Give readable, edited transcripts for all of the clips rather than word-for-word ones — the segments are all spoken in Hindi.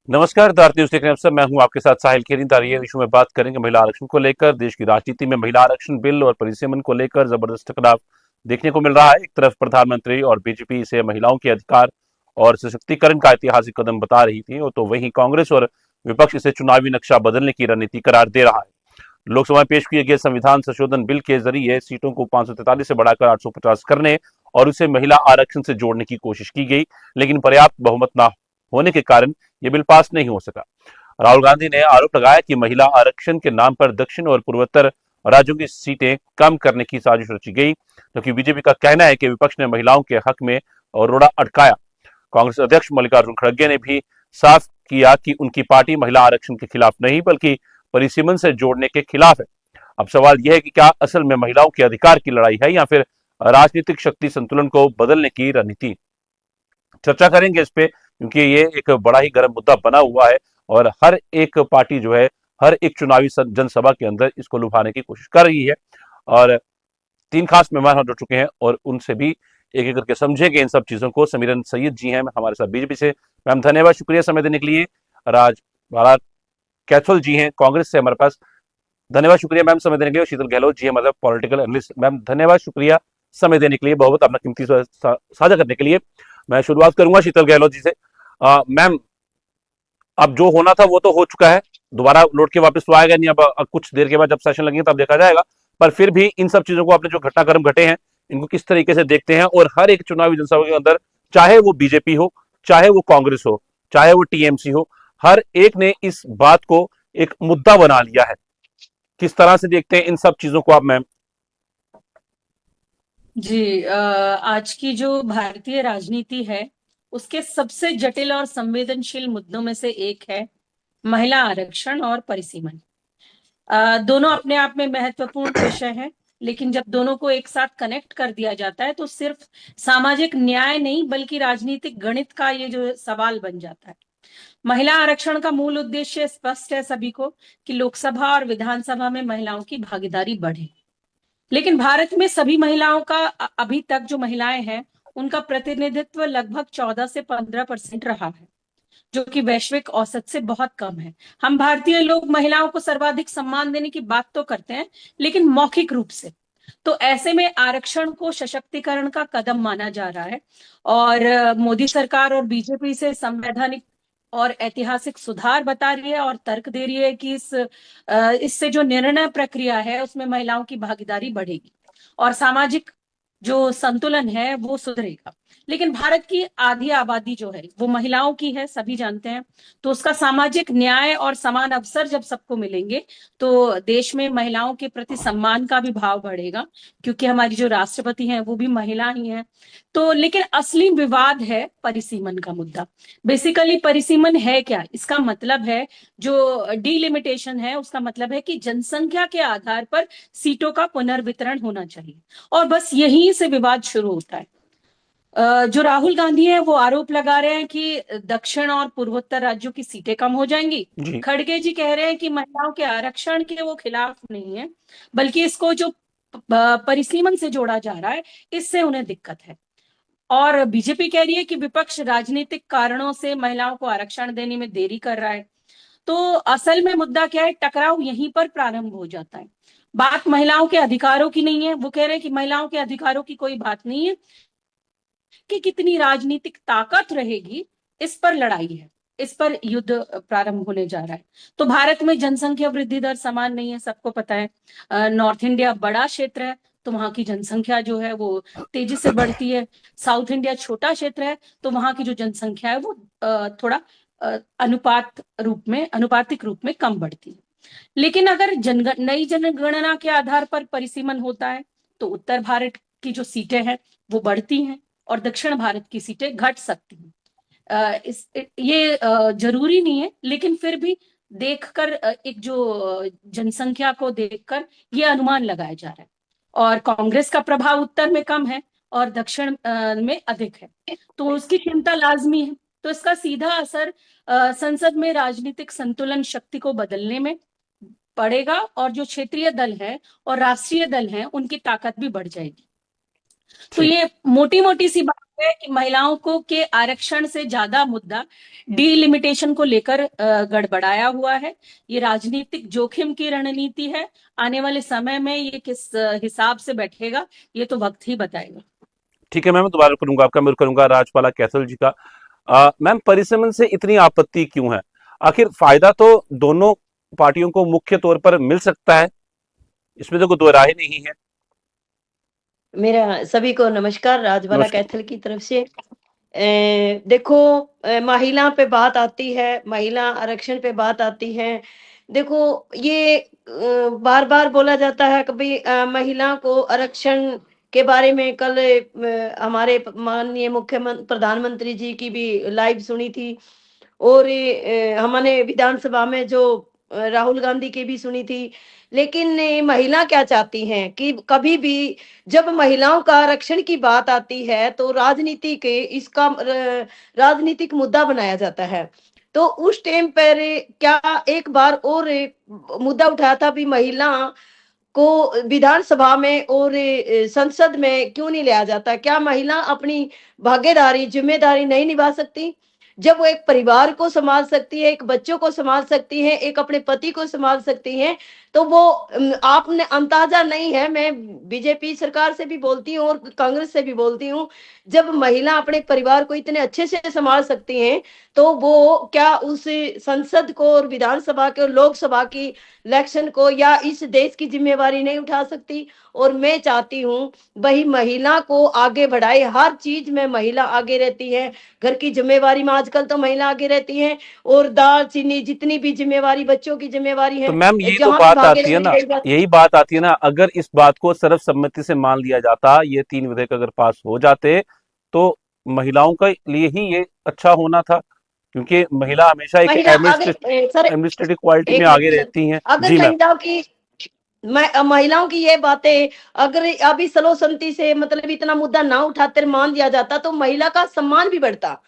नमस्कार भारतीय न्यूज देख रहे हैं सब। मैं हूं आपके साथ साहिल खेरीदारी। इशू में बात करेंगे महिला आरक्षण को लेकर। देश की राजनीति में महिला आरक्षण बिल और परिसीमन को लेकर जबरदस्त टकराव देखने को मिल रहा है। एक तरफ प्रधानमंत्री और बीजेपी इसे महिलाओं के अधिकार और सशक्तिकरण का ऐतिहासिक कदम बता रही थी, और तो वहीं कांग्रेस और विपक्ष इसे चुनावी नक्शा बदलने की रणनीति करार दे रहा है। लोकसभा में पेश किए गए संविधान संशोधन बिल के जरिए सीटों को 543 से बढ़ाकर 850 करने और उसे महिला आरक्षण से जोड़ने की कोशिश की गई, लेकिन पर्याप्त बहुमत न होने के कारण यह बिल पास नहीं हो सका। राहुल गांधी ने आरोप लगाया कि महिला आरक्षण के नाम पर दक्षिण और पूर्वोत्तर राज्यों की सीटें कम करने की साजिश रची गई, जबकि बीजेपी का कहना है कि विपक्ष ने महिलाओं के हक में रोड़ा अटकाया। कांग्रेस अध्यक्ष मल्लिकार्जुन खड़गे ने भी साफ किया कि उनकी पार्टी महिला आरक्षण के खिलाफ नहीं बल्कि परिसीमन से जोड़ने के खिलाफ है। अब सवाल यह है कि क्या असल में महिलाओं के अधिकार की लड़ाई है या फिर राजनीतिक शक्ति संतुलन को बदलने की रणनीति। चर्चा करेंगे इस पे, क्योंकि ये एक बड़ा ही गर्म मुद्दा बना हुआ है और हर एक पार्टी जो है हर एक चुनावी जनसभा के अंदर इसको लुभाने की कोशिश कर रही है। और तीन खास मेहमान हो चुके हैं और उनसे भी एक एक करके समझेंगे इन सब चीजों को। समीरन सैयद जी हैं हमारे साथ बीजेपी से। मैम धन्यवाद, शुक्रिया समय देने के लिए। राज बाला कैथल जी हैं कांग्रेस से हमारे पास। धन्यवाद, शुक्रिया मैम समय देने के लिए। शीतल गहलोत जी है मतलब पॉलिटिकल एनालिस्ट। मैम धन्यवाद, शुक्रिया समय देने के लिए, बहुत अपना कीमती साझा करने के लिए। मैं शुरुआत करूंगा शीतल गहलोत जी से। मैम, अब जो होना था वो तो हो चुका है, दोबारा लौट के वापस तो आएगा नहीं। अब कुछ देर के बाद जब सेशन लगेंगे तब देखा जाएगा। पर फिर भी इन सब चीजों को आपने जो घटनाक्रम घटे हैं इनको किस तरीके से देखते हैं, और हर एक चुनावी जनसभा के अंदर चाहे वो बीजेपी हो, चाहे वो कांग्रेस हो, चाहे वो टीएमसी हो, हर एक ने इस बात को एक मुद्दा बना लिया है। किस तरह से देखते हैं इन सब चीजों को आप मैम? जी आज की जो भारतीय राजनीति है उसके सबसे जटिल और संवेदनशील मुद्दों में से एक है महिला आरक्षण और परिसीमन। दोनों अपने आप में महत्वपूर्ण विषय हैं, लेकिन जब दोनों को एक साथ कनेक्ट कर दिया जाता है तो सिर्फ सामाजिक न्याय नहीं बल्कि राजनीतिक गणित का ये जो सवाल बन जाता है। महिला आरक्षण का मूल उद्देश्य स्पष्ट है सभी को कि लोकसभा और विधानसभा में महिलाओं की भागीदारी बढ़े। लेकिन भारत में सभी महिलाओं का अभी तक जो महिलाएं हैं उनका प्रतिनिधित्व लगभग 14 से 15% रहा है, जो कि वैश्विक औसत से बहुत कम है। हम भारतीय लोग महिलाओं को सर्वाधिक सम्मान देने की बात तो करते हैं, लेकिन मौखिक रूप से। तो ऐसे में आरक्षण को सशक्तिकरण का कदम माना जा रहा है, और मोदी सरकार और बीजेपी से संवैधानिक और ऐतिहासिक सुधार बता रही है और तर्क दे रही है कि इससे जो निर्णय प्रक्रिया है उसमें महिलाओं की भागीदारी बढ़ेगी और सामाजिक जो संतुलन है वो सुधरेगा। लेकिन भारत की आधी आबादी जो है वो महिलाओं की है, सभी जानते हैं। तो उसका सामाजिक न्याय और समान अवसर जब सबको मिलेंगे तो देश में महिलाओं के प्रति सम्मान का भी भाव बढ़ेगा, क्योंकि हमारी जो राष्ट्रपति हैं वो भी महिला ही हैं। तो लेकिन असली विवाद है परिसीमन का मुद्दा। बेसिकली परिसीमन है क्या? इसका मतलब है, जो डीलिमिटेशन है उसका मतलब है कि जनसंख्या के आधार पर सीटों का पुनर्वितरण होना चाहिए, और बस यहीं से विवाद शुरू होता है। जो राहुल गांधी है वो आरोप लगा रहे हैं कि दक्षिण और पूर्वोत्तर राज्यों की सीटें कम हो जाएंगी। जी। खड़गे जी कह रहे हैं कि महिलाओं के आरक्षण के वो खिलाफ नहीं है, बल्कि इसको जो परिसीमन से जोड़ा जा रहा है इससे उन्हें दिक्कत है। और बीजेपी कह रही है कि विपक्ष राजनीतिक कारणों से महिलाओं को आरक्षण देने में देरी कर रहा है। तो असल में मुद्दा क्या है? टकराव यहीं पर प्रारंभ हो जाता है। बात महिलाओं के अधिकारों की नहीं है, वो कह रहे हैं कि महिलाओं के अधिकारों की कोई बात नहीं है, कि कितनी राजनीतिक ताकत रहेगी इस पर लड़ाई है, इस पर युद्ध प्रारंभ होने जा रहा है। तो भारत में जनसंख्या वृद्धि दर समान नहीं है, सबको पता है। नॉर्थ इंडिया बड़ा क्षेत्र है तो वहां की जनसंख्या जो है वो तेजी से बढ़ती है। साउथ इंडिया छोटा क्षेत्र है तो वहां की जो जनसंख्या है वो थोड़ा अनुपातिक रूप में कम बढ़ती है। लेकिन अगर नई जनगणना के आधार पर परिसीमन होता है तो उत्तर भारत की जो सीटें हैं वो बढ़ती हैं और दक्षिण भारत की सीटें घट सकती हैं। ये जरूरी नहीं है, लेकिन फिर भी देखकर एक जो जनसंख्या को देखकर ये अनुमान लगाया जा रहा है। और कांग्रेस का प्रभाव उत्तर में कम है और दक्षिण में अधिक है, तो उसकी चिंता लाजमी है। तो इसका सीधा असर संसद में राजनीतिक संतुलन शक्ति को बदलने में पड़ेगा, और जो क्षेत्रीय दल है और राष्ट्रीय दल हैं उनकी ताकत भी बढ़ जाएगी। तो ठीक। ये मोटी मोटी सी बात है कि महिलाओं को के आरक्षण से ज्यादा मुद्दा डीलिमिटेशन को लेकर गड़बड़ाया हुआ है। ये राजनीतिक जोखिम की रणनीति है। आने वाले समय में ये किस हिसाब से बैठेगा, ये तो वक्त ही बताएगा। ठीक है मैम, मैं दोबारा करूंगा आपका, मैं करूंगा राजपाला कैथल जी का। मैम, परिसमन से इतनी आपत्ति क्यों है? आखिर फायदा तो दोनों पार्टियों को मुख्य तौर पर मिल सकता है, इसमें तो कोई दो राय नहीं है। मेरा सभी को नमस्कार, राजबाला नमस्कार। कैथल की तरफ से। देखो, महिला पे बात आती है, महिला आरक्षण पे बात आती है। देखो, ये बार बार बोला जाता है कभी महिला को आरक्षण के बारे में। कल हमारे माननीय मुख्यमंत्री प्रधानमंत्री जी की भी लाइव सुनी थी, और हमने विधानसभा में जो राहुल गांधी की भी सुनी थी। लेकिन महिला क्या चाहती हैं कि कभी भी जब महिलाओं का आरक्षण की बात आती है तो राजनीति के इसका राजनीतिक मुद्दा बनाया जाता है। तो उस टाइम पर क्या एक बार और मुद्दा उठाया था भी महिला को विधानसभा में और संसद में क्यों नहीं लिया जाता? क्या महिला अपनी भागीदारी जिम्मेदारी नहीं निभा सकती? जब वो एक परिवार को संभाल सकती है, एक बच्चों को संभाल सकती है, एक अपने पति को संभाल सकती है, तो वो आपने अंदाजा नहीं है। मैं बीजेपी सरकार से भी बोलती हूँ और कांग्रेस से भी बोलती हूँ, जब महिला अपने परिवार को इतने अच्छे से संभाल सकती हैं, तो वो क्या उस संसद को और विधानसभा के और लोकसभा की इलेक्शन को या इस देश की जिम्मेवारी नहीं उठा सकती? और मैं चाहती हूँ वही महिला को आगे बढ़ाए, हर चीज में महिला आगे रहती है। घर की जिम्मेवारी में आजकल तो महिला आगे रहती है, और दाल चीनी जितनी भी जिम्मेवारी, बच्चों की जिम्मेवारी तो है, मैम, यही तो जहां भी बात आती है भागीदारी ना, रही जाती यही बात आती है ना, अगर इस बात को सर्वसम्मति से मान लिया जाता, ये 3 विधेयक अगर पास हो जाते, तो महिलाओं के लिए ही ये अच्छा होना था, क्योंकि महिला हमेशा एक महिला अगर सर एडमिनिस्ट्रेटिव क्वालिटी में एक आगे मिनट सर, रहती हैं। अगर जी मैम। महिलाओं की ये बातें अगर अभी सलोसंती से मतलब इतना मुद्दा ना उठाकर मान दिया जाता तो महिला का सम्मान भी बढ़ता,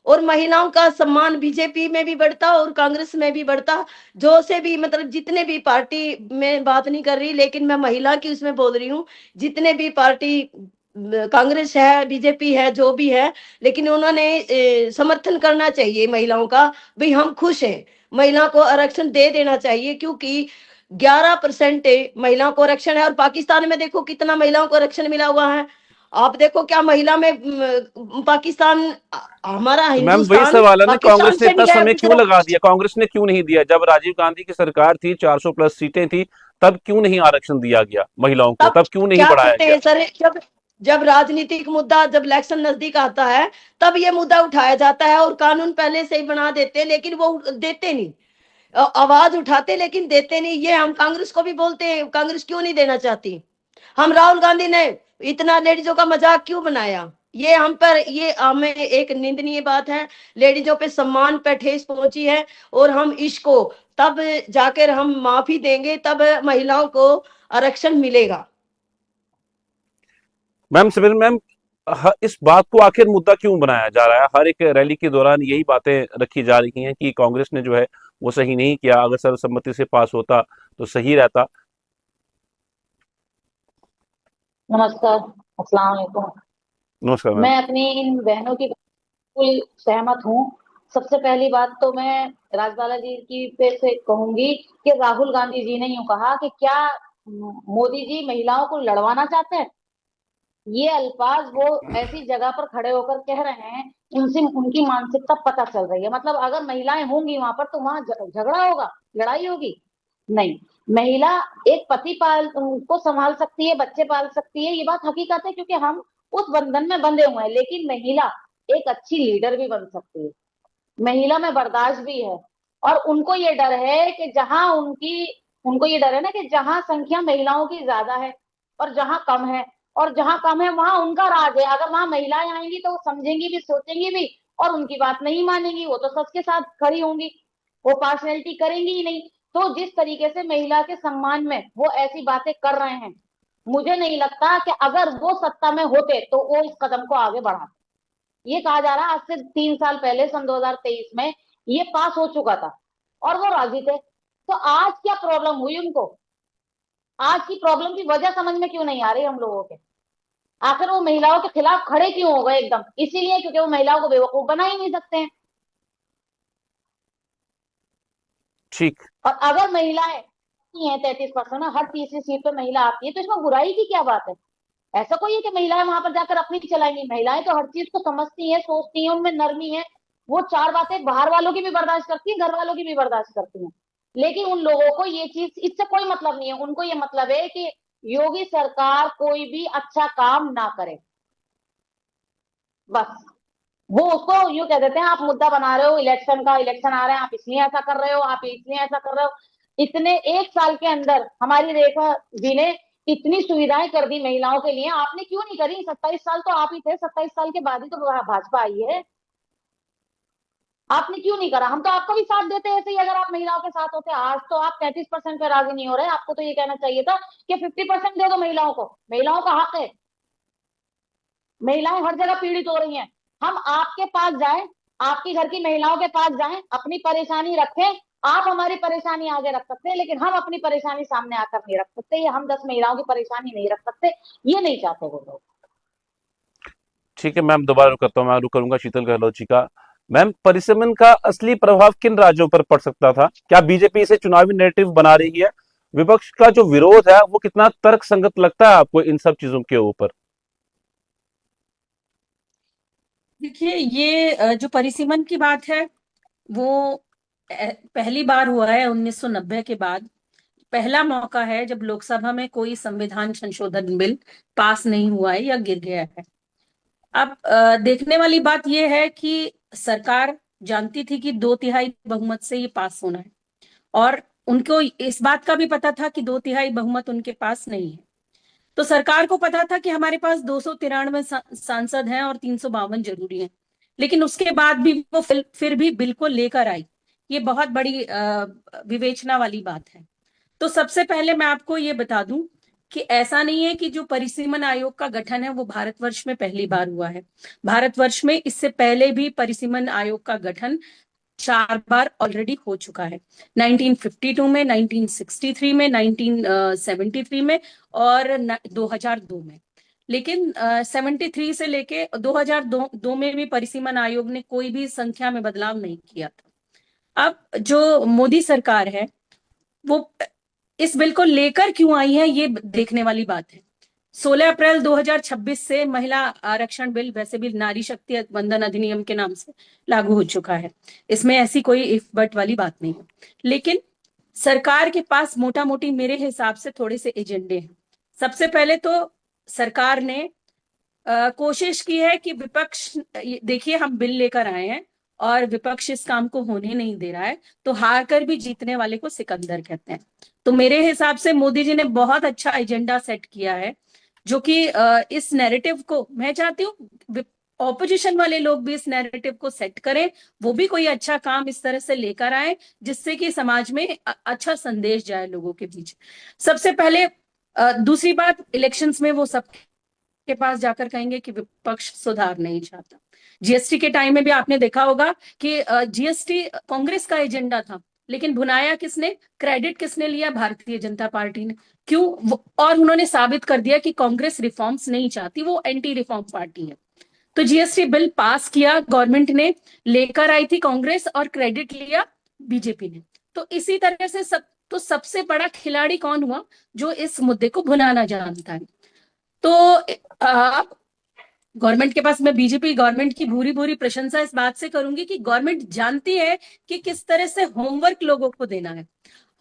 और महिलाओं का सम्मान बीजेपी में भी बढ़ता और कांग्रेस में भी बढ़ता। जो से भी मतलब जितने भी पार्टी में बात नहीं कर रही, लेकिन मैं महिला की उसमें बोल रही हूँ, जितने भी पार्टी कांग्रेस है, बीजेपी है, जो भी है, लेकिन उन्होंने समर्थन करना चाहिए महिलाओं का। भाई हम खुश हैं, महिला को आरक्षण दे देना चाहिए, क्योंकि 11% महिलाओं को आरक्षण है। और पाकिस्तान में देखो कितना महिलाओं को आरक्षण मिला हुआ है। आप देखो क्या महिला में पाकिस्तान, हमारा तो मैम, वही हिंदुस्तान सवाल है ना, पाकिस्तान कांग्रेस ने से इतना भी है समय क्यों दूसरा। लगा दिया? कांग्रेस ने क्यों नहीं दिया? जब राजीव गांधी की सरकार थी, 400 प्लस सीटें थी, तब क्यों नहीं आरक्षण दिया गया महिलाओं को? तब तब क्यों नहीं क्या बढ़ाया करते गया? हैं सर, जब जब राजनीतिक मुद्दा, जब इलेक्शन नजदीक आता है, तब ये मुद्दा उठाया जाता है और कानून पहले से ही बना देते हैं, लेकिन वो देते नहीं। आवाज उठाते लेकिन देते नहीं। ये हम कांग्रेस को भी बोलते हैं, कांग्रेस क्यों नहीं देना चाहती? हम राहुल गांधी ने इतना लेडीजों का मजाक क्यों बनाया? ये हम पर, ये हमें एक निंदनीय बात है। लेडीजों पे सम्मान पे ठेस पहुंची है, और हम इसको तब जाकर हम माफी देंगे, तब महिलाओं को आरक्षण मिलेगा। मैम सिमरन मैम, इस बात को आखिर मुद्दा क्यों बनाया जा रहा है? हर एक रैली के दौरान यही बातें रखी जा रही हैं कि कांग्रेस ने जो है वो सही नहीं किया, अगर सर्वसम्मति से पास होता तो सही रहता। नमस्कार, अस्सलाम वालेकुम। नमस्कार मैम। मैं अपनी इन बहनों की बिल्कुल सहमत हूँ। सबसे पहली बात तो मैं राजबाला जी की पे से कहूंगी कि राहुल गांधी जी ने यूं कहा कि क्या मोदी जी महिलाओं को लड़वाना चाहते हैं। ये अल्फाज वो ऐसी जगह पर खड़े होकर कह रहे हैं, उनसे उनकी मानसिकता पता चल रही है। मतलब अगर महिलाएं होंगी वहां पर तो वहां झगड़ा होगा, लड़ाई होगी? नहीं। महिला एक पति पाल को संभाल सकती है, बच्चे पाल सकती है, ये बात हकीकत है, क्योंकि हम उस बंधन में बंधे हुए हैं। लेकिन महिला एक अच्छी लीडर भी बन सकती है। महिला में बर्दाश्त भी है। और उनको ये डर है कि जहां उनको ये डर है ना कि जहां संख्या महिलाओं की ज्यादा है और जहां कम है, और जहां कम है वहां उनका राज है। अगर वहां महिलाएं आएंगी तो वो समझेंगी भी, सोचेंगी भी, और उनकी बात नहीं मानेंगी। वो तो सच के साथ खड़ी होंगी, वो पार्शनैलिटी करेंगी ही नहीं। तो जिस तरीके से महिला के सम्मान में वो ऐसी बातें कर रहे हैं, मुझे नहीं लगता कि अगर वो सत्ता में होते तो वो इस कदम को आगे बढ़ाते। ये कहा जा रहा है आज से 3 साल पहले सन 2023 में ये पास हो चुका था और वो राजी थे। तो आज क्या प्रॉब्लम हुई उनको? आज की प्रॉब्लम की वजह समझ में क्यों नहीं आ रही हम लोगों के? आखिर वो महिलाओं के खिलाफ खड़े क्यों हो गए एकदम? इसीलिए क्योंकि वो महिलाओं को बेवकूफ बना ही नहीं सकते हैं। ठीक। और अगर महिलाएं हैं 33% में, हर तीसरी सीट पे महिला आती है, तो इसमें बुराई की क्या बात है? ऐसा कोई है कि महिलाएं वहां पर जाकर अपनी चलाएंगी? महिलाएं तो हर चीज को समझती हैं, सोचती हैं, उनमें नरमी है। वो चार बातें बाहर वालों की भी बर्दाश्त करती हैं, घर वालों की भी बर्दाश्त करती हैं। लेकिन उन लोगों को ये चीज, इससे कोई मतलब नहीं है। उनको ये मतलब है कि योगी सरकार कोई भी अच्छा काम ना करे, बस। वो उसको यूं कह देते हैं, आप मुद्दा बना रहे हो इलेक्शन का, इलेक्शन आ रहे हैं, आप इसलिए ऐसा कर रहे हो, आप इसलिए ऐसा कर रहे हो। इतने एक साल के अंदर हमारी रेखा जी ने इतनी सुविधाएं कर दी महिलाओं के लिए, आपने क्यों नहीं करी? 27 साल तो आप ही थे, 27 साल के बाद ही तो भाजपा आई है। आपने क्यों नहीं करा? हम तो आपका भी साथ देते ऐसे ही, अगर आप महिलाओं के साथ होते। आज तो आप 33% पे राजी नहीं हो रहे। आपको तो ये कहना चाहिए था कि 50% दे दो महिलाओं को। महिलाओं का हक है। महिलाएं हर जगह पीड़ित हो रही हैं। हम आपके पास जाएं, आपके घर की महिलाओं के पास जाएं, अपनी परेशानी रखें। आप हमारी परेशानी आगे रख सकते हैं, लेकिन हम अपनी परेशानी सामने आकर नहीं रख सकते, या हम 10 महिलाओं की परेशानी नहीं रख सकते। ये नहीं चाहते वो लोग। ठीक है मैम, दोबारा रुक करता हूँ, मैं रुक करूंगा शीतल गहलोत जी का। मैम, परिसमन का असली प्रभाव किन राज्यों पर पड़ सकता था? क्या बीजेपी इसे चुनावी नैरेटिव बना रही है? विपक्ष का जो विरोध है वो कितना तर्क संगत लगता है आपको इन सब चीजों के ऊपर? देखिए, ये जो परिसीमन की बात है, वो पहली बार हुआ है 1990 के बाद। पहला मौका है जब लोकसभा में कोई संविधान संशोधन बिल पास नहीं हुआ है या गिर गया है। अब देखने वाली बात यह है कि सरकार जानती थी कि 2/3 बहुमत से ये पास होना है, और उनको इस बात का भी पता था कि 2/3 बहुमत उनके पास नहीं है। तो सरकार को पता था कि हमारे पास 293 सांसद हैं और 352 जरूरी हैं, लेकिन उसके बाद भी वो फिर भी बिल को लेकर आई। ये बहुत बड़ी विवेचना वाली बात है। तो सबसे पहले मैं आपको ये बता दूं कि ऐसा नहीं है कि जो परिसीमन आयोग का गठन है वो भारतवर्ष में पहली बार हुआ है। भारतवर्ष में इससे पहले भी परिसीमन आयोग का गठन 4 बार ऑलरेडी हो चुका है। 1952 में, 1963 में, 1973 में और 2002 में। लेकिन 73 से लेके 2002 में भी परिसीमन आयोग ने कोई भी संख्या में बदलाव नहीं किया था। अब जो मोदी सरकार है वो इस बिल को लेकर क्यों आई है, ये देखने वाली बात है। 16 अप्रैल 2026 से महिला आरक्षण बिल, वैसे भी नारी शक्ति वंदन अधिनियम के नाम से, लागू हो चुका है। इसमें ऐसी कोई इफ बट वाली बात नहीं है। लेकिन सरकार के पास मोटा मोटी मेरे हिसाब से थोड़े से एजेंडे हैं। सबसे पहले तो सरकार ने कोशिश की है कि विपक्ष, देखिए हम बिल लेकर आए हैं और विपक्ष इस काम को होने नहीं दे रहा है, तो हार कर भी जीतने वाले को सिकंदर कहते हैं। तो मेरे हिसाब से मोदी जी ने बहुत अच्छा एजेंडा सेट किया है, जो कि इस नैरेटिव को, मैं चाहती हूँ ऑपोजिशन वाले लोग भी इस नैरेटिव को सेट करें, वो भी कोई अच्छा काम इस तरह से लेकर आए जिससे कि समाज में अच्छा संदेश जाए लोगों के बीच। सबसे पहले दूसरी बात, इलेक्शंस में वो सब के पास जाकर कहेंगे कि विपक्ष सुधार नहीं चाहता। जीएसटी के टाइम में भी आपने देखा होगा कि जीएसटी कांग्रेस का एजेंडा था, लेकिन भुनाया किसने, क्रेडिट किसने लिया? भारतीय जनता पार्टी ने। क्यों? और उन्होंने साबित कर दिया कि कांग्रेस रिफॉर्म्स नहीं चाहती, वो एंटी रिफॉर्म पार्टी है। तो जीएसटी बिल पास किया गवर्नमेंट ने, लेकर आई थी कांग्रेस, और क्रेडिट लिया बीजेपी ने। तो इसी तरह से सबसे बड़ा खिलाड़ी कौन हुआ? जो इस मुद्दे को भुनाना जानता है। तो गवर्नमेंट के पास, मैं बीजेपी गवर्नमेंट की भूरी भूरी प्रशंसा इस बात से करूंगी कि गवर्नमेंट जानती है कि किस तरह से होमवर्क लोगों को देना है।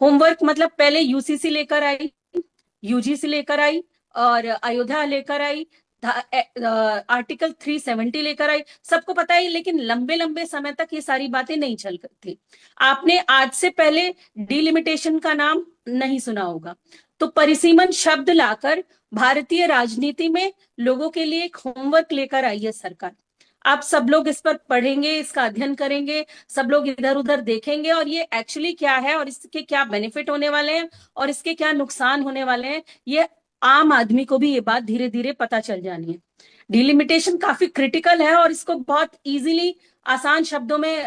होमवर्क मतलब पहले यूसीसी लेकर आई, यूजीसी लेकर आई, और अयोध्या लेकर आई, आर्टिकल 370 लेकर आई, सबको पता है। लेकिन लंबे लंबे समय तक ये सारी बातें नहीं चल थी। आपने आज से पहले डिलिमिटेशन का नाम नहीं सुना होगा। तो परिसीमन शब्द लाकर भारतीय राजनीति में लोगों के लिए एक होमवर्क लेकर आई है सरकार। आप सब लोग इस पर पढ़ेंगे, इसका अध्ययन करेंगे, सब लोग इधर उधर देखेंगे, और ये एक्चुअली क्या है, और इसके क्या बेनिफिट होने वाले हैं, और इसके क्या नुकसान होने वाले हैं, ये आम आदमी को भी ये बात धीरे धीरे पता चल जानी है। डिलिमिटेशन काफी क्रिटिकल है, और इसको बहुत इजीली, आसान शब्दों में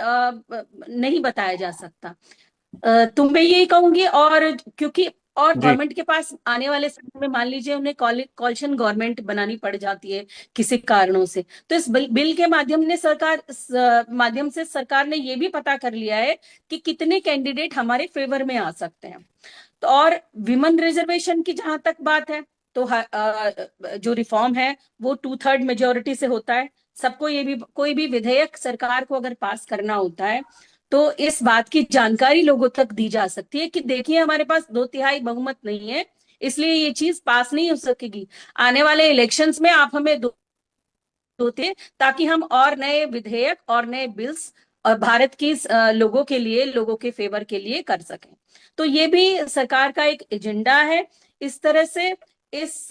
नहीं बताया जा सकता। तो मैं यही कहूंगी, और क्योंकि और जी गवर्नमेंट के पास आने वाले समय में मान लीजिए उन्हें कॉलिशन गवर्नमेंट बनानी पड़ जाती है किसी कारणों से, तो इस बिल के माध्यम से सरकार ने ये भी पता कर लिया है कि कितने कैंडिडेट हमारे फेवर में आ सकते हैं। तो और विमेन रिजर्वेशन की जहां तक बात है, तो जो रिफॉर्म है वो 2/3 मेजोरिटी से होता है। सबको ये भी, कोई भी विधेयक सरकार को अगर पास करना होता है तो इस बात की जानकारी लोगों तक दी जा सकती है कि देखिए हमारे पास 2/3 बहुमत नहीं है, इसलिए ये चीज पास नहीं हो सकेगी। आने वाले इलेक्शंस में आप हमें होते, ताकि हम और नए विधेयक और नए बिल्स और भारत की लोगों के लिए, लोगों के फेवर के लिए कर सकें। तो ये भी सरकार का एक एजेंडा है। इस तरह से इस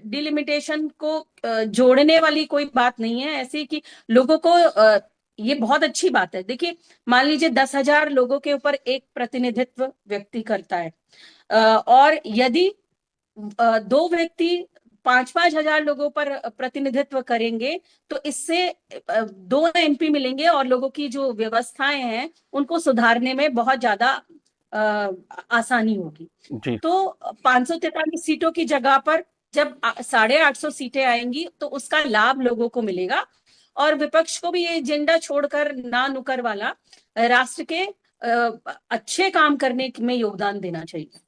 डिलिमिटेशन को जोड़ने वाली कोई बात नहीं है ऐसी कि लोगों को ये बहुत अच्छी बात है। देखिए मान लीजिए 10,000 लोगों के ऊपर एक प्रतिनिधित्व व्यक्ति करता है, और यदि दो व्यक्ति 5-5 हजार लोगों पर प्रतिनिधित्व करेंगे तो इससे 2 MP मिलेंगे और लोगों की जो व्यवस्थाएं हैं उनको सुधारने में बहुत ज्यादा आसानी होगी। जी तो 543 सीटों की जगह पर जब 850 सीटें आएंगी तो उसका लाभ लोगों को मिलेगा, और विपक्ष को भी ये एजेंडा छोड़कर ना नुकर वाला राष्ट्र के अच्छे काम करने में योगदान देना चाहिए।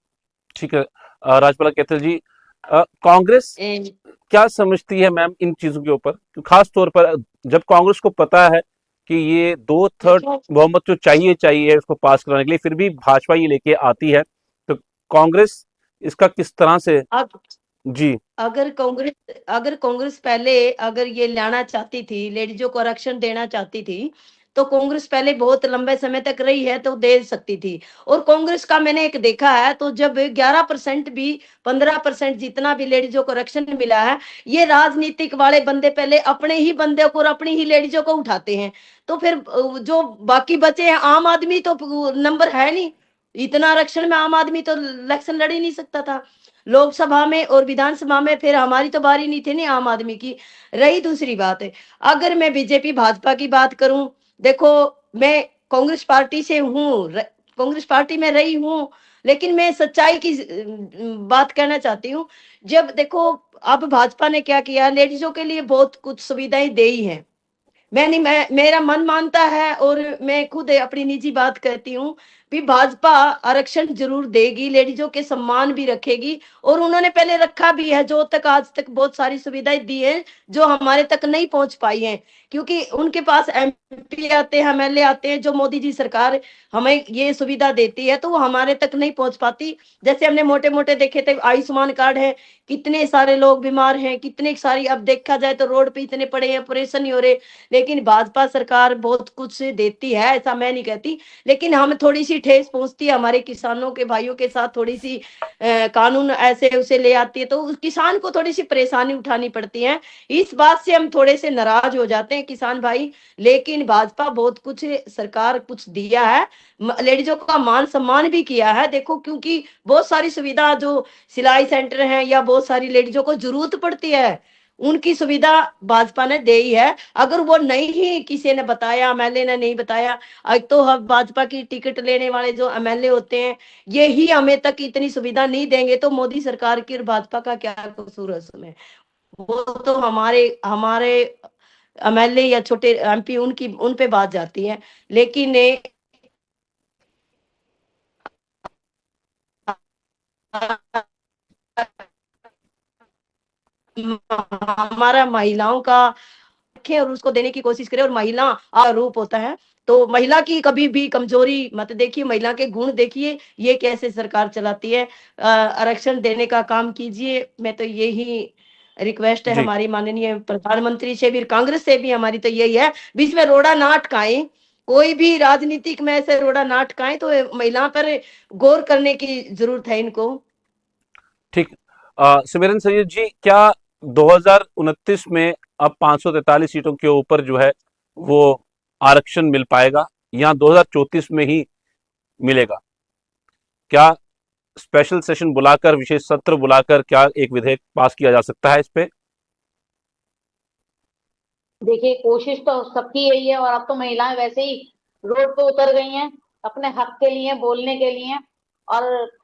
ठीक है। राजबाला कैथल जी, कांग्रेस ए, क्या समझती है मैम इन चीजों के ऊपर? खास तौर पर जब कांग्रेस को पता है कि ये 2/3 देखो बहुमत जो चाहिए उसको पास कराने के लिए, फिर भी भाजपा ये लेके आती है, तो कांग्रेस इसका किस तरह से? अब जी अगर कांग्रेस पहले अगर ये लाना चाहती थी, लेडीजों को आरक्षण देना चाहती थी, तो कांग्रेस पहले बहुत लंबे समय तक रही है तो दे सकती थी। और कांग्रेस का मैंने एक देखा है, तो जब 11% भी 15% जितना भी लेडीजों को आरक्षण मिला है, ये राजनीतिक वाले बंदे पहले अपने ही बंदे को और अपनी ही लेडीजों को उठाते हैं। तो फिर जो बाकी बचे हैं, आम आदमी तो नंबर है नहीं, इतना आरक्षण में आम आदमी तो इलेक्शन लड़ ही नहीं सकता था लोकसभा में और विधानसभा में। फिर हमारी तो बारी नहीं थी नहीं आम आदमी की। रही दूसरी बात है, अगर मैं बीजेपी भाजपा की बात करूं, देखो मैं कांग्रेस पार्टी से हूँ, कांग्रेस पार्टी में रही हूँ, लेकिन मैं सच्चाई की बात कहना चाहती हूँ। जब देखो अब भाजपा ने क्या किया, लेडीजों के लिए बहुत कुछ सुविधाएं दी है। मैं मेरा मन मानता है और मैं खुद अपनी निजी बात कहती हूँ भी भाजपा आरक्षण जरूर देगी, लेडीजों के सम्मान भी रखेगी, और उन्होंने पहले रखा भी है। जो तक आज तक बहुत सारी सुविधाएं दी है जो हमारे तक नहीं पहुंच पाई हैं, क्योंकि उनके पास MP आते हैं, MLA आते हैं, जो मोदी जी सरकार हमें ये सुविधा देती है तो वो हमारे तक नहीं पहुंच पाती। जैसे हमने मोटे मोटे देखे थे, आयुष्मान कार्ड है, कितने सारे लोग बीमार हैं, कितने सारी, अब देखा जाए तो रोड पे इतने पड़े हैं, ऑपरेशन नहीं हो रहे। लेकिन भाजपा सरकार बहुत कुछ देती है, ऐसा मैं नहीं कहती, लेकिन हम थोड़ी सी ठेस पहुंचती है हमारे किसानों के भाइयों के साथ, थोड़ी सी कानून ऐसे उसे ले आती है तो उस किसान को थोड़ी सी परेशानी उठानी पड़ती है। इस बात से हम थोड़े से नाराज हो जाते हैं किसान भाई। लेकिन भाजपा बहुत कुछ, सरकार कुछ दिया है, लेडीजों का मान सम्मान भी किया है। देखो क्योंकि बहुत सारी सुविधा जो सिलाई सेंटर हैं या बहुत सारी लेडीजों को जरूरत पड़ती है, उनकी सुविधा भाजपा ने दी है। अगर वो नहीं ही किसी ने बताया, MLA ने नहीं बताया, आज तो हम भाजपा की टिकट लेने वाले जो MLA होते हैं ये ही हमें तक इतनी सुविधा नहीं देंगे तो मोदी सरकार की और भाजपा का क्या कसूर है उसमें? वो तो हमारे हमारे MLA या छोटे MP उनकी उन पे बात जाती है। लेकिन हमारा महिलाओं का रखें और उसको देने की कोशिश करें, और महिला रूप होता है तो महिला की कभी भी कमजोरी मत देखिए, महिला के गुण देखिए, ये कैसे सरकार चलाती है। आरक्षण देने का काम कीजिए, मैं तो यही रिक्वेस्ट है जी हमारी माननीय प्रधानमंत्री से भी, कांग्रेस से भी हमारी तो यही है, बीच में रोड़ा ना अटकाएं, कोई भी राजनीतिक में ऐसे रोड़ा ना अटकाएं, तो महिला पर गौर करने की जरूरत है इनको। ठीक। सिमरन सैयद जी, क्या 2029 में अब 543 सीटों के ऊपर जो है वो आरक्षण मिल पाएगा, या 2034 में ही मिलेगा? क्या स्पेशल सेशन बुलाकर, विशेष सत्र बुलाकर क्या एक विधेयक पास किया जा सकता है इस पे? देखिए कोशिश तो सबकी यही है, और अब तो महिलाएं वैसे ही रोड पे उतर गई हैं अपने हक के लिए बोलने के लिए। और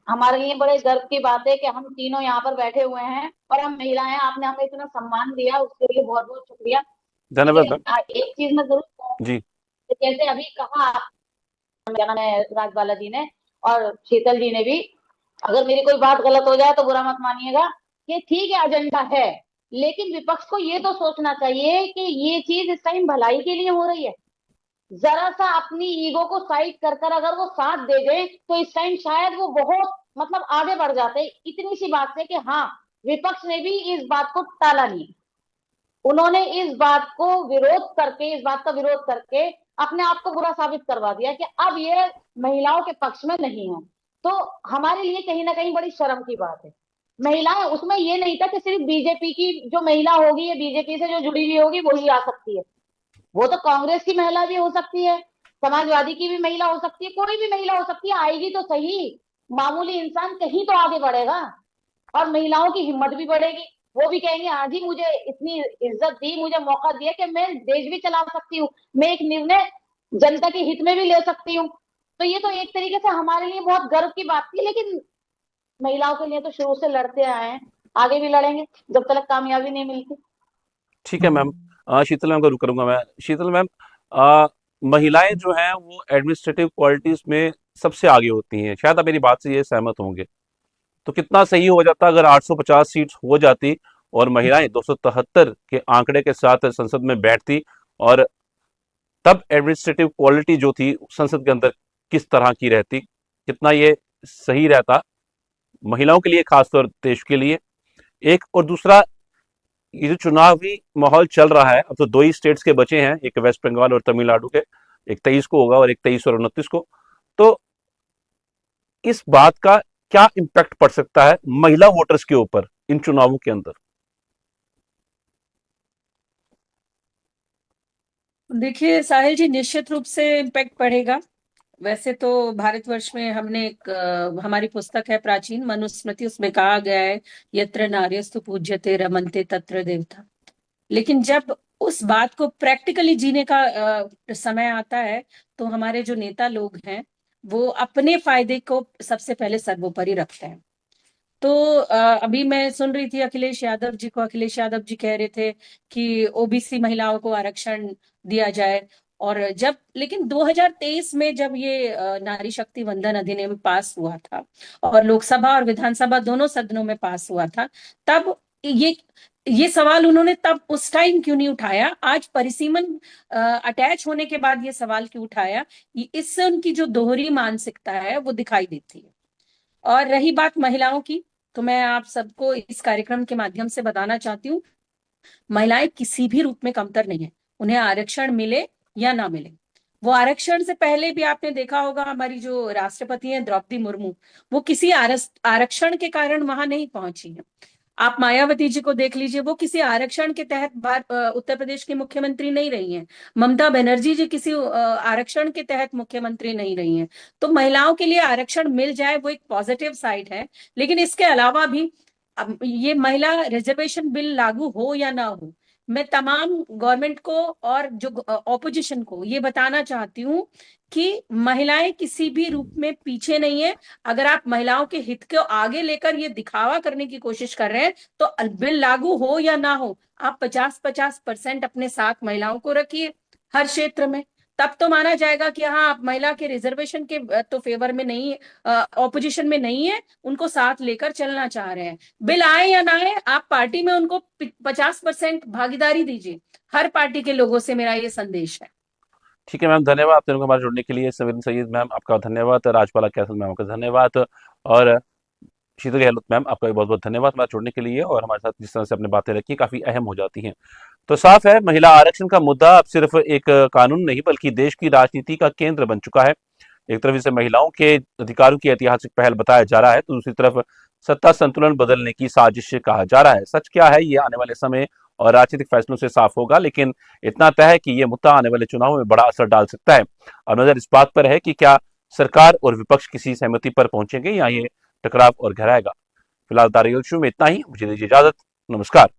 हमारे लिए बड़े गर्व की बात है कि हम तीनों यहाँ पर बैठे हुए हैं और हम महिलाएं, आपने हमें इतना सम्मान दिया, उसके लिए बहुत बहुत शुक्रिया। धन्यवाद लेकिन मैम। एक चीज मैं जरूर कहूंगी जी। कि जैसे अभी कहा क्या नाम है राजबाला जी ने और शीतल जी ने भी, अगर मेरी कोई बात गलत हो जाए तो बुरा मत मानिएगा, कि ठीक है एजेंडा है, लेकिन विपक्ष को ये तो सोचना चाहिए कि ये चीज इस टाइम भलाई के लिए हो रही है। जरा सा अपनी ईगो को साइड कर कर अगर वो साथ दे दे तो इस टाइम शायद वो बहुत मतलब आगे बढ़ जाते। इतनी सी बात है कि हाँ, विपक्ष ने भी इस बात को टाला नहीं, उन्होंने इस बात को विरोध करके, इस बात का विरोध करके अपने आप को बुरा साबित करवा दिया कि अब ये महिलाओं के पक्ष में नहीं है। तो हमारे लिए कहीं ना कहीं बड़ी शर्म की बात है। महिलाएं, उसमें ये नहीं था कि सिर्फ बीजेपी की जो महिला होगी या बीजेपी से जो जुड़ी हुई होगी वही आ सकती है, वो तो कांग्रेस की महिला भी हो सकती है, समाजवादी की भी महिला हो सकती है, कोई भी महिला हो सकती है, आएगी तो सही। मामूली इंसान कहीं तो आगे बढ़ेगा और महिलाओं की हिम्मत भी बढ़ेगी। वो भी कहेंगे हाँ जी, मुझे इतनी इज्जत दी, मुझे मौका दिया कि मैं देश भी चला सकती हूँ, मैं एक निर्णय जनता के हित में भी ले सकती हूँ। तो ये तो एक तरीके से हमारे लिए बहुत गर्व की बात थी। लेकिन महिलाओं के लिए तो शुरू से लड़ते आए हैं, आगे भी लड़ेंगे जब तक कामयाबी नहीं मिलती। ठीक है मैम। शीतल मैम का रुक करूंगा मैं। शीतल मैम, महिलाएं जो हैं वो एडमिनिस्ट्रेटिव क्वालिटीज में सबसे आगे होती हैं, शायद आप मेरी बात से ये सहमत होंगे। तो कितना सही हो जाता अगर 850 सीट्स हो जाती और महिलाएं 273 के आंकड़े के साथ संसद में बैठती, और तब एडमिनिस्ट्रेटिव क्वालिटी जो थी संसद के अंदर किस तरह की रहती, कितना ये सही रहता महिलाओं के लिए, खासतौर देश के लिए। एक और दूसरा, ये जो चुनावी माहौल चल रहा है, अब तो 2 ही स्टेट्स के बचे हैं, एक वेस्ट बंगाल और तमिलनाडु के, एक 23 को होगा और एक 23 और 29 को। तो इस बात का क्या इम्पैक्ट पड़ सकता है महिला वोटर्स के ऊपर इन चुनावों के अंदर? देखिए साहिल जी, निश्चित रूप से इम्पैक्ट पड़ेगा। वैसे तो भारतवर्ष में हमने एक हमारी पुस्तक है प्राचीन मनुस्मृति, उसमें कहा गया है यत्र नार्यस्तु पूज्यते रमन्ते तत्र देवता। लेकिन जब उस बात को प्रैक्टिकली जीने का समय आता है तो हमारे जो नेता लोग हैं वो अपने फायदे को सबसे पहले सर्वोपरि रखते हैं। तो अभी मैं सुन रही थी अखिलेश यादव जी को, अखिलेश यादव जी कह रहे थे कि ओबीसी महिलाओं को आरक्षण दिया जाए। और जब लेकिन 2023 में जब ये नारी शक्ति वंदन अधिनियम पास हुआ था और लोकसभा और विधानसभा दोनों सदनों में पास हुआ था, तब ये सवाल उन्होंने तब उस टाइम क्यों नहीं उठाया? आज परिसीमन अटैच होने के बाद ये सवाल क्यों उठाया? इससे उनकी जो दोहरी मानसिकता है वो दिखाई देती है। और रही बात महिलाओं की, तो मैं आप सबको इस कार्यक्रम के माध्यम से बताना चाहती हूँ, महिलाएं किसी भी रूप में कमतर नहीं है, उन्हें आरक्षण मिले या ना मिले। वो आरक्षण से पहले भी आपने देखा होगा, हमारी जो राष्ट्रपति हैं द्रौपदी मुर्मू, वो किसी आरक्षण के कारण वहां नहीं पहुंची है। आप मायावती जी को देख लीजिए, वो किसी आरक्षण के तहत उत्तर प्रदेश की मुख्यमंत्री नहीं रही हैं। ममता बनर्जी जी किसी आरक्षण के तहत मुख्यमंत्री नहीं रही हैं। तो महिलाओं के लिए आरक्षण मिल जाए वो एक पॉजिटिव साइड है। लेकिन इसके अलावा भी अब ये महिला रिजर्वेशन बिल लागू हो या ना हो, मैं तमाम गवर्नमेंट को और जो ऑपोजिशन को ये बताना चाहती हूँ कि महिलाएं किसी भी रूप में पीछे नहीं है। अगर आप महिलाओं के हित को आगे लेकर ये दिखावा करने की कोशिश कर रहे हैं तो बिल लागू हो या ना हो, आप 50-50% अपने साथ महिलाओं को रखिए हर क्षेत्र में। तब तो माना जाएगा कि हाँ, आप महिला के रिजर्वेशन के तो फेवर में नहीं, ऑपोजिशन में नहीं है, उनको साथ लेकर चलना चाह रहे हैं। बिल आए या ना आए, आप पार्टी में उनको 50% भागीदारी दीजिए। हर पार्टी के लोगों से मेरा ये संदेश है। ठीक है मैम, धन्यवाद आप तीनों को हमारे जुड़ने के लिए। सविन सईद मैम आपका धन्यवाद, राजपाला कैसल मैम का धन्यवाद, और शीतल गहलोत मैम आपका भी बहुत बहुत धन्यवाद हमारे जुड़ने के लिए, और हमारे साथ जिस तरह से अपने बातें रखी काफी अहम हो जाती हैं। तो साफ है, महिला आरक्षण का मुद्दा अब सिर्फ एक कानून नहीं बल्कि देश की राजनीति का केंद्र बन चुका है। एक तरफ इसे महिलाओं के अधिकारों की ऐतिहासिक पहल बताया जा रहा है, तो दूसरी तरफ सत्ता संतुलन बदलने की साजिश कहा जा रहा है। सच क्या है ये आने वाले समय और राजनीतिक फैसलों से साफ होगा, लेकिन इतना तय है कि ये मुद्दा आने वाले चुनावों में बड़ा असर डाल सकता है। और नजर इस बात पर है कि क्या सरकार और विपक्ष किसी सहमति पर पहुंचेंगे या ये टकराव और गहराएगा। फिलहाल दारियल शो में इतना ही, मुझे दीजिए इजाजत, नमस्कार।